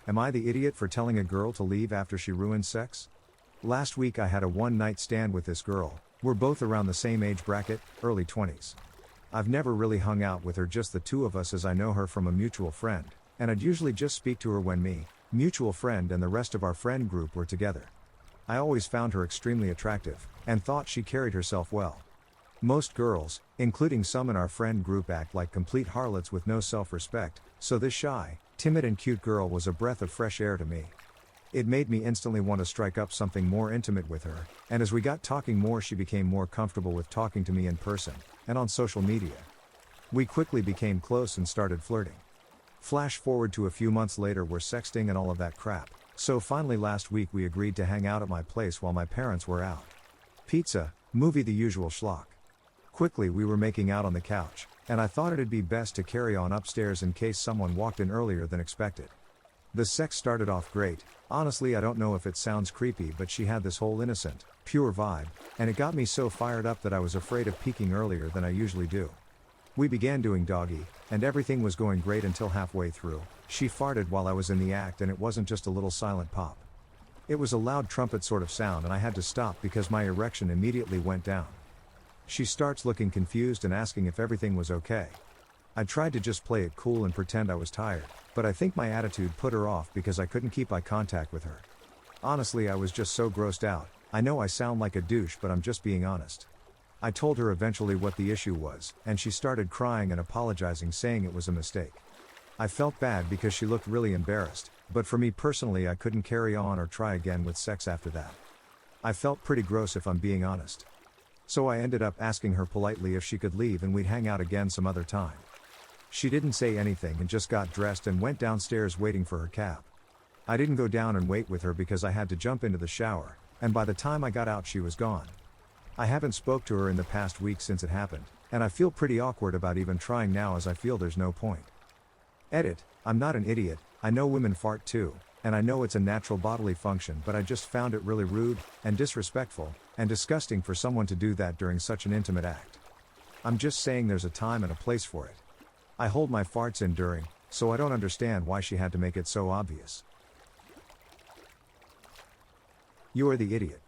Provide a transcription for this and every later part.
Am I the idiot for telling a girl to leave after she ruined sex? Last week I had a one-night stand with this girl. We're both around the same age bracket, early 20s. I've never really hung out with her, just the two of us, as I know her from a mutual friend, and I'd usually just speak to her when me, mutual friend, and the rest of our friend group were together. I always found her extremely attractive, and thought she carried herself well. Most girls, including some in our friend group, act like complete harlots with no self-respect, so this shy, timid and cute girl was a breath of fresh air to me. It made me instantly want to strike up something more intimate with her, and as we got talking more she became more comfortable with talking to me in person, and on social media. We quickly became close and started flirting. Flash forward to a few months later, we're sexting and all of that crap, so finally last week we agreed to hang out at my place while my parents were out. Pizza, movie, the usual schlock. Quickly we were making out on the couch, and I thought it'd be best to carry on upstairs in case someone walked in earlier than expected. The sex started off great. Honestly, I don't know if it sounds creepy, but she had this whole innocent, pure vibe, and it got me so fired up that I was afraid of peeking earlier than I usually do. We began doing doggy, and everything was going great until halfway through. She farted while I was in the act, and it wasn't just a little silent pop. It was a loud trumpet sort of sound, and I had to stop because my erection immediately went down. She starts looking confused and asking if everything was okay. I tried to just play it cool and pretend I was tired, but I think my attitude put her off because I couldn't keep eye contact with her. Honestly, I was just so grossed out. I know I sound like a douche, but I'm just being honest. I told her eventually what the issue was, and she started crying and apologizing, saying it was a mistake. I felt bad because she looked really embarrassed, but for me personally, I couldn't carry on or try again with sex after that. I felt pretty gross, if I'm being honest. So I ended up asking her politely if she could leave and we'd hang out again some other time. She didn't say anything and just got dressed and went downstairs waiting for her cab. I didn't go down and wait with her because I had to jump into the shower, and by the time I got out she was gone. I haven't spoke to her in the past week since it happened, and I feel pretty awkward about even trying now, as I feel there's no point. Edit, I'm not an idiot, I know women fart too, and I know it's a natural bodily function, but I just found it really rude, and disrespectful, and disgusting for someone to do that during such an intimate act. I'm just saying there's a time and a place for it. I hold my farts in during, so I don't understand why she had to make it so obvious. You are the idiot.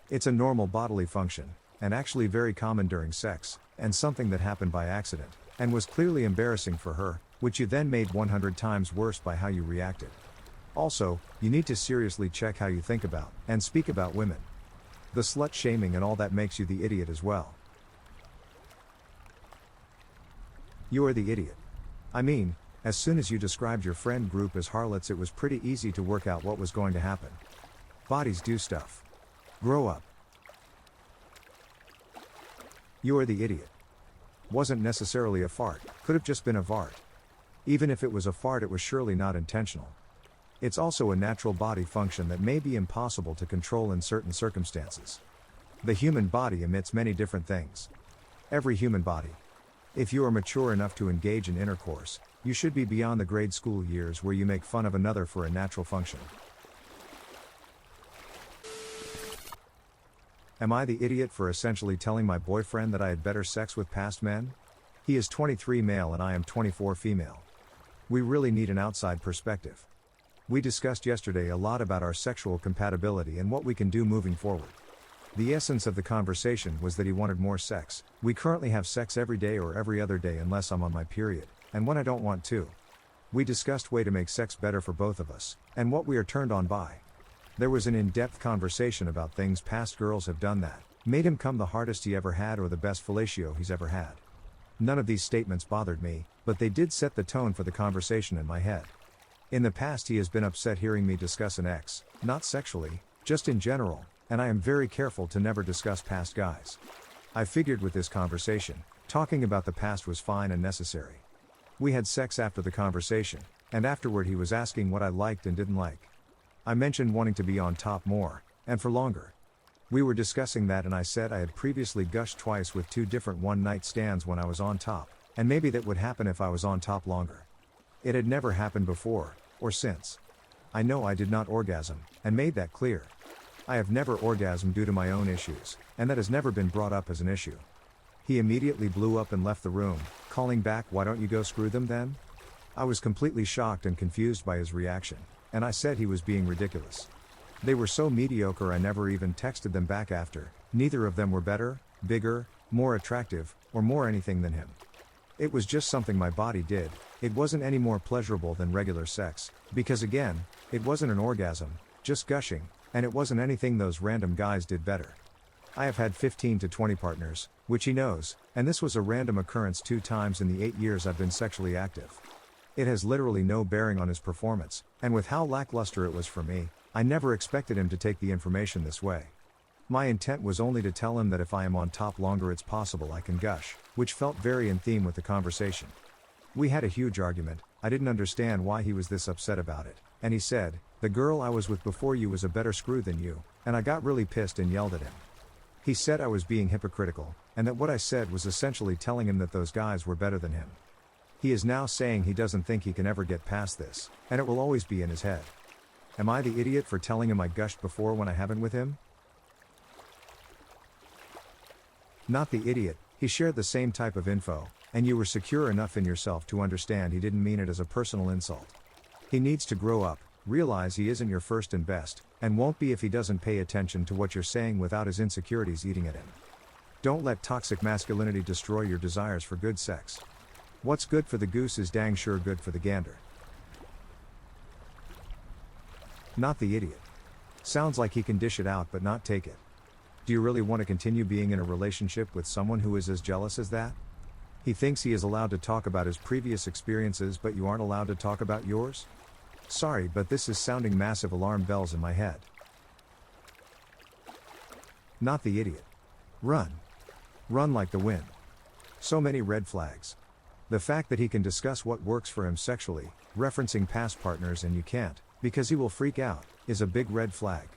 It's a normal bodily function, and actually very common during sex, and something that happened by accident, and was clearly embarrassing for her, which you then made 100 times worse by how you reacted. Also, you need to seriously check how you think about, and speak about women. The slut shaming and all that makes you the idiot as well. You are the idiot. I mean, as soon as you described your friend group as harlots, it was pretty easy to work out what was going to happen. Bodies do stuff. Grow up. You are the idiot. Wasn't necessarily a fart, could have just been a vart. Even if it was a fart, it was surely not intentional. It's also a natural body function that may be impossible to control in certain circumstances. The human body emits many different things. Every human body. If you are mature enough to engage in intercourse, you should be beyond the grade school years where you make fun of another for a natural function. Am I the idiot for essentially telling my boyfriend that I had better sex with past men? He is 23 male and I am 24 female. We really need an outside perspective. We discussed yesterday a lot about our sexual compatibility and what we can do moving forward. The essence of the conversation was that he wanted more sex. We currently have sex every day or every other day unless I'm on my period, and when I don't want to. We discussed way to make sex better for both of us, and what we are turned on by. There was an in-depth conversation about things past girls have done that made him come the hardest he ever had or the best fellatio he's ever had. None of these statements bothered me, but they did set the tone for the conversation in my head. In the past he has been upset hearing me discuss an ex, not sexually, just in general, and I am very careful to never discuss past guys. I figured with this conversation, talking about the past was fine and necessary. We had sex after the conversation, and afterward he was asking what I liked and didn't like. I mentioned wanting to be on top more, and for longer. We were discussing that and I said I had previously gushed twice with 2 different one-night stands when I was on top, and maybe that would happen if I was on top longer. It had never happened before, or since. I know I did not orgasm, and made that clear. I have never orgasmed due to my own issues, and that has never been brought up as an issue. He immediately blew up and left the room, calling back, "Why don't you go screw them then?" I was completely shocked and confused by his reaction. and I said he was being ridiculous. They were so mediocre I never even texted them back after. Neither of them were better, bigger, more attractive, or more anything than him. It was just something my body did. It wasn't any more pleasurable than regular sex, because again, it wasn't an orgasm, just gushing, and it wasn't anything those random guys did better. I have had 15 to 20 partners, which he knows, and this was a random occurrence 2 times in the 8 years I've been sexually active. It has literally no bearing on his performance, and with how lackluster it was for me, I never expected him to take the information this way. My intent was only to tell him that if I am on top longer it's possible I can gush, which felt very in theme with the conversation. We had a huge argument. I didn't understand why he was this upset about it, and he said, "The girl I was with before you was a better screw than you," and I got really pissed and yelled at him. He said I was being hypocritical, and that what I said was essentially telling him that those guys were better than him. He is now saying he doesn't think he can ever get past this, and it will always be in his head. Am I the idiot for telling him I gushed before when I haven't with him? Not the idiot, he shared the same type of info, and you were secure enough in yourself to understand he didn't mean it as a personal insult. He needs to grow up, realize he isn't your first and best, and won't be if he doesn't pay attention to what you're saying without his insecurities eating at him. Don't let toxic masculinity destroy your desires for good sex. What's good for the goose is dang sure good for the gander. Not the idiot. Sounds like he can dish it out but not take it. Do you really want to continue being in a relationship with someone who is as jealous as that? He thinks he is allowed to talk about his previous experiences but you aren't allowed to talk about yours? Sorry, but this is sounding massive alarm bells in my head. Not the idiot. Run. Run like the wind. So many red flags. The fact that he can discuss what works for him sexually, referencing past partners and you can't, because he will freak out, is a big red flag.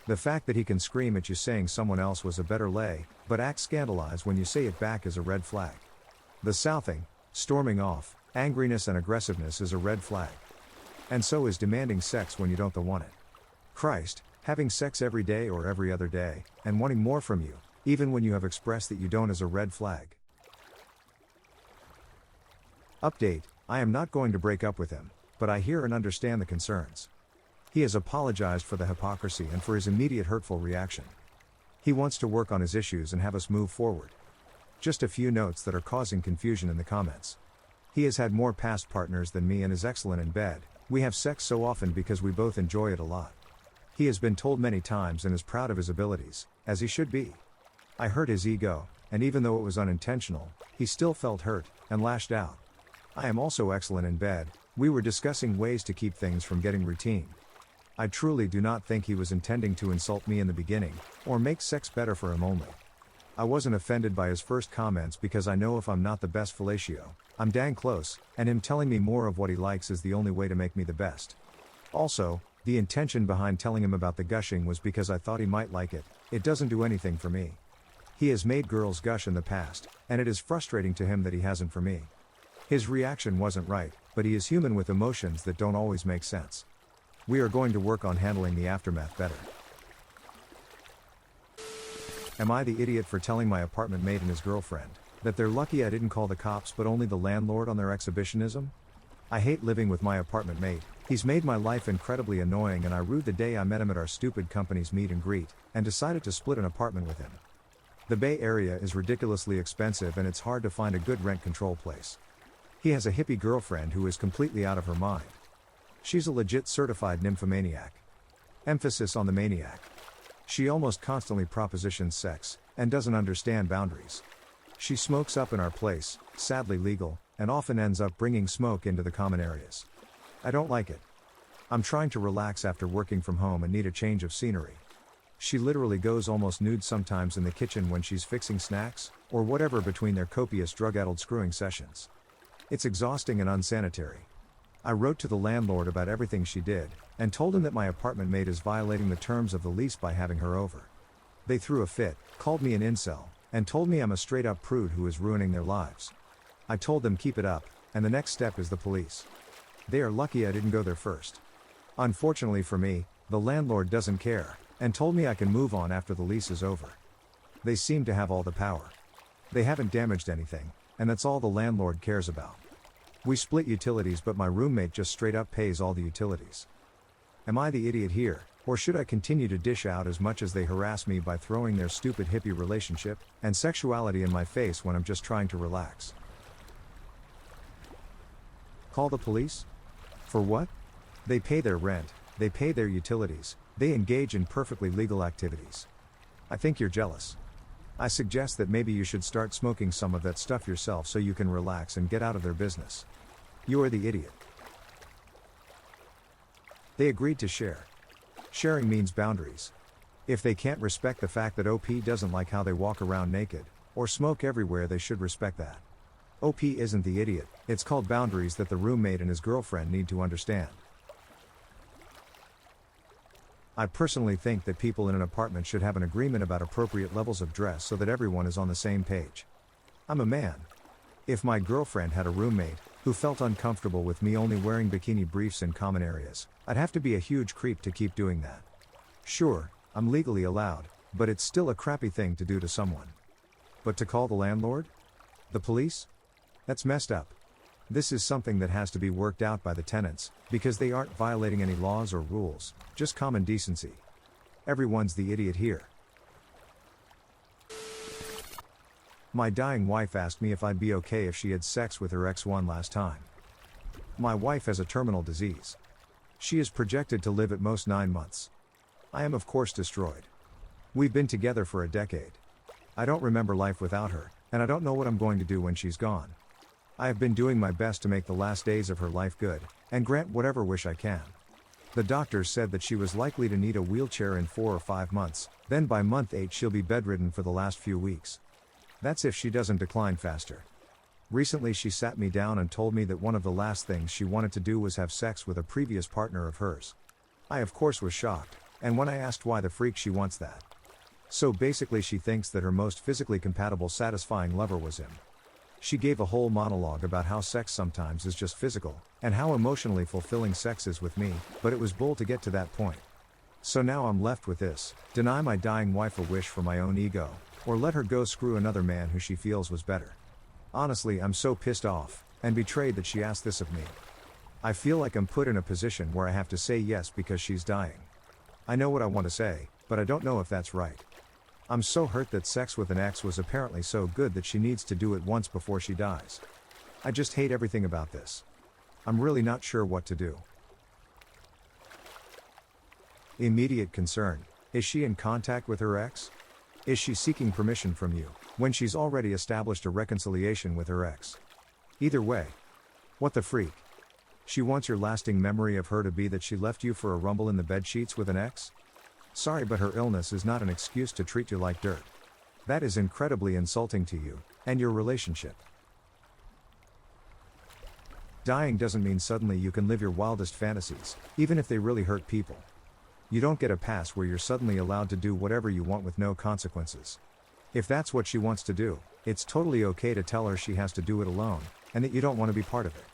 The fact that he can scream at you saying someone else was a better lay, but act scandalized when you say it back is a red flag. The southing, storming off, angriness and aggressiveness is a red flag. And so is demanding sex when you don't want it. Christ, having sex every day or every other day, and wanting more from you, even when you have expressed that you don't is a red flag. Update, I am not going to break up with him, but I hear and understand the concerns. He has apologized for the hypocrisy and for his immediate hurtful reaction. He wants to work on his issues and have us move forward. Just a few notes that are causing confusion in the comments. He has had more past partners than me and is excellent in bed. We have sex so often because we both enjoy it a lot. He has been told many times and is proud of his abilities, as he should be. I hurt his ego, and even though it was unintentional, he still felt hurt, and lashed out. I am also excellent in bed. We were discussing ways to keep things from getting routine. I truly do not think he was intending to insult me in the beginning, or make sex better for him only. I wasn't offended by his first comments because I know if I'm not the best fellatio, I'm dang close, and him telling me more of what he likes is the only way to make me the best. Also, the intention behind telling him about the gushing was because I thought he might like it. It doesn't do anything for me. He has made girls gush in the past, and it is frustrating to him that he hasn't for me. His reaction wasn't right, but he is human with emotions that don't always make sense. We are going to work on handling the aftermath better. Am I the idiot for telling my apartment mate and his girlfriend that they're lucky I didn't call the cops but only the landlord on their exhibitionism? I hate living with my apartment mate. He's made my life incredibly annoying and I rued the day I met him at our stupid company's meet and greet, and decided to split an apartment with him. The Bay Area is ridiculously expensive and it's hard to find a good rent control place. He has a hippie girlfriend who is completely out of her mind. She's a legit certified nymphomaniac. Emphasis on the maniac. She almost constantly propositions sex, and doesn't understand boundaries. She smokes up in our place, sadly legal, and often ends up bringing smoke into the common areas. I don't like it. I'm trying to relax after working from home and need a change of scenery. She literally goes almost nude sometimes in the kitchen when she's fixing snacks, or whatever between their copious drug-addled screwing sessions. It's exhausting and unsanitary. I wrote to the landlord about everything she did, and told him that my apartment mate is violating the terms of the lease by having her over. They threw a fit, called me an incel, and told me I'm a straight-up prude who is ruining their lives. I told them keep it up, and the next step is the police. They are lucky I didn't go there first. Unfortunately for me, the landlord doesn't care, and told me I can move on after the lease is over. They seem to have all the power. They haven't damaged anything, and that's all the landlord cares about. We split utilities but my roommate just straight up pays all the utilities. Am I the idiot here, or should I continue to dish out as much as they harass me by throwing their stupid hippie relationship and sexuality in my face when I'm just trying to relax? Call the police? For what? They pay their rent, they pay their utilities, they engage in perfectly legal activities. I think you're jealous. I suggest that maybe you should start smoking some of that stuff yourself so you can relax and get out of their business. You are the idiot. They agreed to share. Sharing means boundaries. If they can't respect the fact that OP doesn't like how they walk around naked, or smoke everywhere, they should respect that. OP isn't the idiot, it's called boundaries that the roommate and his girlfriend need to understand. I personally think that people in an apartment should have an agreement about appropriate levels of dress so that everyone is on the same page. I'm a man. If my girlfriend had a roommate who felt uncomfortable with me only wearing bikini briefs in common areas, I'd have to be a huge creep to keep doing that. Sure, I'm legally allowed, but it's still a crappy thing to do to someone. But to call the landlord? The police? That's messed up. This is something that has to be worked out by the tenants, because they aren't violating any laws or rules, just common decency. Everyone's the idiot here. My dying wife asked me if I'd be okay if she had sex with her ex one last time. My wife has a terminal disease. She is projected to live at most 9 months. I am of course destroyed. We've been together for a decade. I don't remember life without her, and I don't know what I'm going to do when she's gone. I have been doing my best to make the last days of her life good, and grant whatever wish I can. The doctors said that she was likely to need a wheelchair in 4 or 5 months, then by month 8 she'll be bedridden for the last few weeks. That's if she doesn't decline faster. Recently she sat me down and told me that one of the last things she wanted to do was have sex with a previous partner of hers. I of course was shocked, and when I asked why the freak she wants that. So basically she thinks that her most physically compatible satisfying lover was him. She gave a whole monologue about how sex sometimes is just physical, and how emotionally fulfilling sex is with me, but it was bull to get to that point. So now I'm left with this: deny my dying wife a wish for my own ego, or let her go screw another man who she feels was better. Honestly, I'm so pissed off and betrayed that she asked this of me. I feel like I'm put in a position where I have to say yes because she's dying. I know what I want to say, but I don't know if that's right. I'm so hurt that sex with an ex was apparently so good that she needs to do it once before she dies. I just hate everything about this. I'm really not sure what to do. Immediate concern: is she in contact with her ex? Is she seeking permission from you, when she's already established a reconciliation with her ex? Either way. What the freak? She wants your lasting memory of her to be that she left you for a rumble in the bedsheets with an ex? Sorry, but her illness is not an excuse to treat you like dirt. That is incredibly insulting to you, and your relationship. Dying doesn't mean suddenly you can live your wildest fantasies, even if they really hurt people. You don't get a pass where you're suddenly allowed to do whatever you want with no consequences. If that's what she wants to do, it's totally okay to tell her she has to do it alone, and that you don't want to be part of it.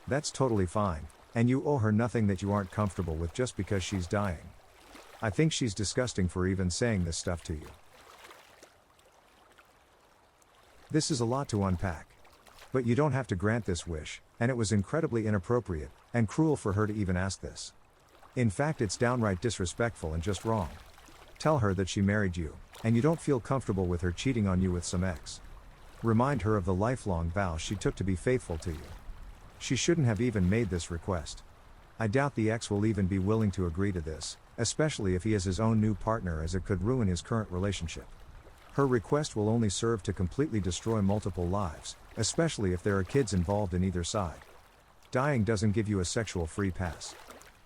That's totally fine, and you owe her nothing that you aren't comfortable with just because she's dying. I think she's disgusting for even saying this stuff to you. This is a lot to unpack. But you don't have to grant this wish, and it was incredibly inappropriate and cruel for her to even ask this. In fact, it's downright disrespectful and just wrong. Tell her that she married you, and you don't feel comfortable with her cheating on you with some ex. Remind her of the lifelong vow she took to be faithful to you. She shouldn't have even made this request. I doubt the ex will even be willing to agree to this, especially if he has his own new partner, as it could ruin his current relationship. Her request will only serve to completely destroy multiple lives, especially if there are kids involved in either side. Dying doesn't give you a sexual free pass.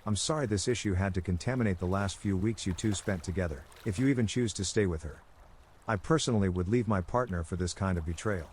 I'm sorry this issue had to contaminate the last few weeks you two spent together, if you even choose to stay with her. I personally would leave my partner for this kind of betrayal.